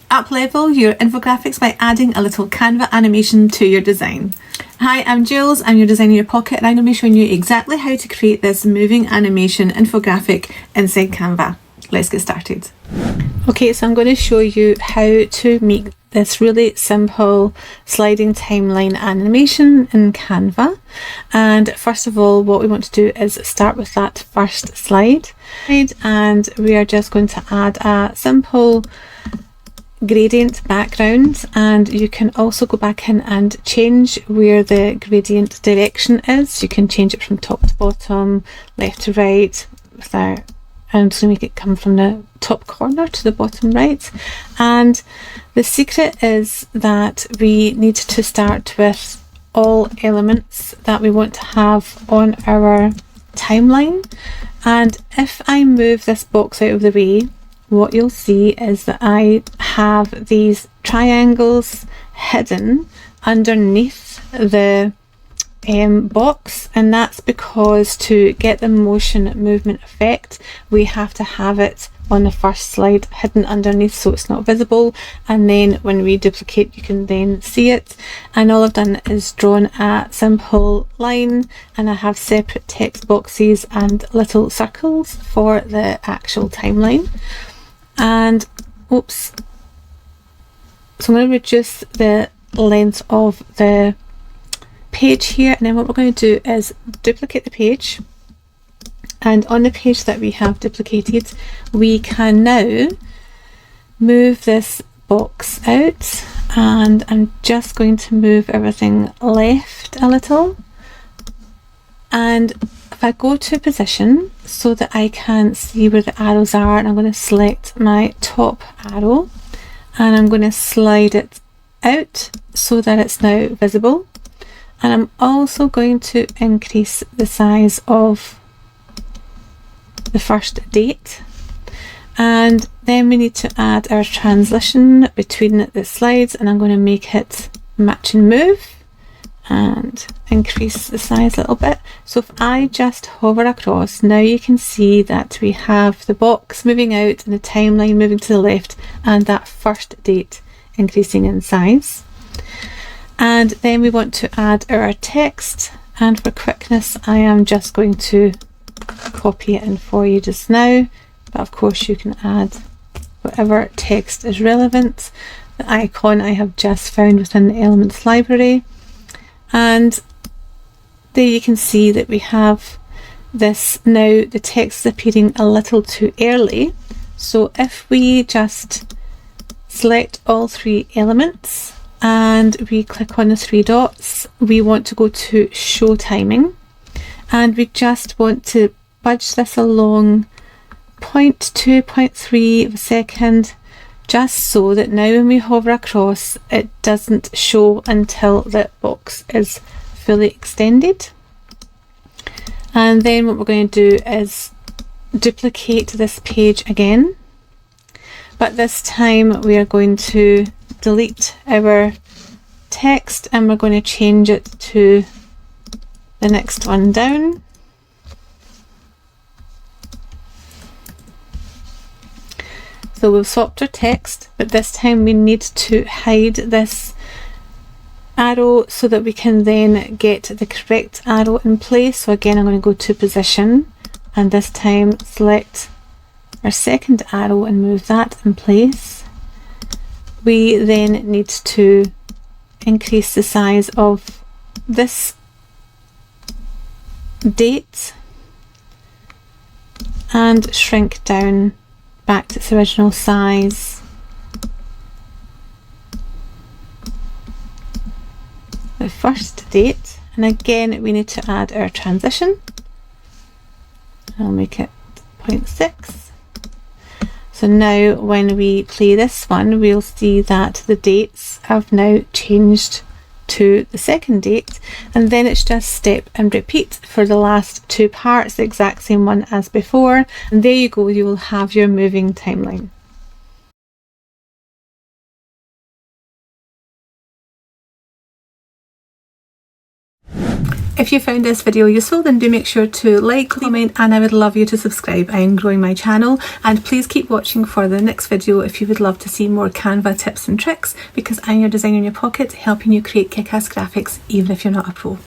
Uplevel your infographics by adding a little Canva animation to your design. Hi, I'm Jules, I'm your designer in your pocket, and I'm going to be showing you exactly how to create this moving animation infographic inside Canva. Let's get started. Okay, so I'm going to show you how to make this really simple sliding timeline animation in Canva. And first of all, what we want to do is start with that first slide, and we are just going to add a simple gradient background, and you can also go back in and change where the gradient direction is. You can change it from top to bottom, left to right, without, I'm just going to make it come from the top corner to the bottom right. And the secret is that we need to start with all elements that we want to have on our timeline. And if I move this box out of the way, what you'll see is that I have these triangles hidden underneath the box, and that's because to get the motion movement effect we have to have it on the first slide hidden underneath so it's not visible, and then when we duplicate you can then see it. And all I've done is drawn a simple line, and I have separate text boxes and little circles for the actual timeline. And oops, so I'm going to reduce the length of the page here, and then what we're going to do is duplicate the page, and on the page that we have duplicated we can now move this box out, and I'm just going to move everything left a little. And if I go to position so that I can see where the arrows are, and I'm going to select my top arrow and I'm going to slide it out so that it's now visible. And I'm also going to increase the size of the first date. And then we need to add our transition between the slides, and I'm going to make it match and move and increase the size a little bit. So if I just hover across, now you can see that we have the box moving out and the timeline moving to the left, and that first date increasing in size. And then we want to add our text, and for quickness I am just going to copy it in for you just now, but of course you can add whatever text is relevant. The icon I have just found within the Elements library. And there you can see that we have this now, the text is appearing a little too early. So if we just select all three elements and we click on the three dots, we want to go to show timing, and we just want to budge this along 0.2, 0.3 of a second, just so that now when we hover across it doesn't show until the box is fully extended. And then what we're going to do is duplicate this page again, but this time we are going to delete our text and we're going to change it to the next one down. So we've swapped our text, but this time we need to hide this arrow so that we can then get the correct arrow in place. So again I'm going to go to position, and this time select our second arrow and move that in place. We then need to increase the size of this date and shrink down back to its original size. The first date, and again we need to add our transition. I'll make it 0.6. So now when we play this one, we'll see that the dates have now changed to the second date, and then it's just step and repeat for the last two parts, the exact same one as before, and there you go, you will have your moving timeline. If you found this video useful, then do make sure to like, comment, and I would love you to subscribe. I am growing my channel, and please keep watching for the next video if you would love to see more Canva tips and tricks, because I'm your designer in your pocket, helping you create kick-ass graphics even if you're not a pro.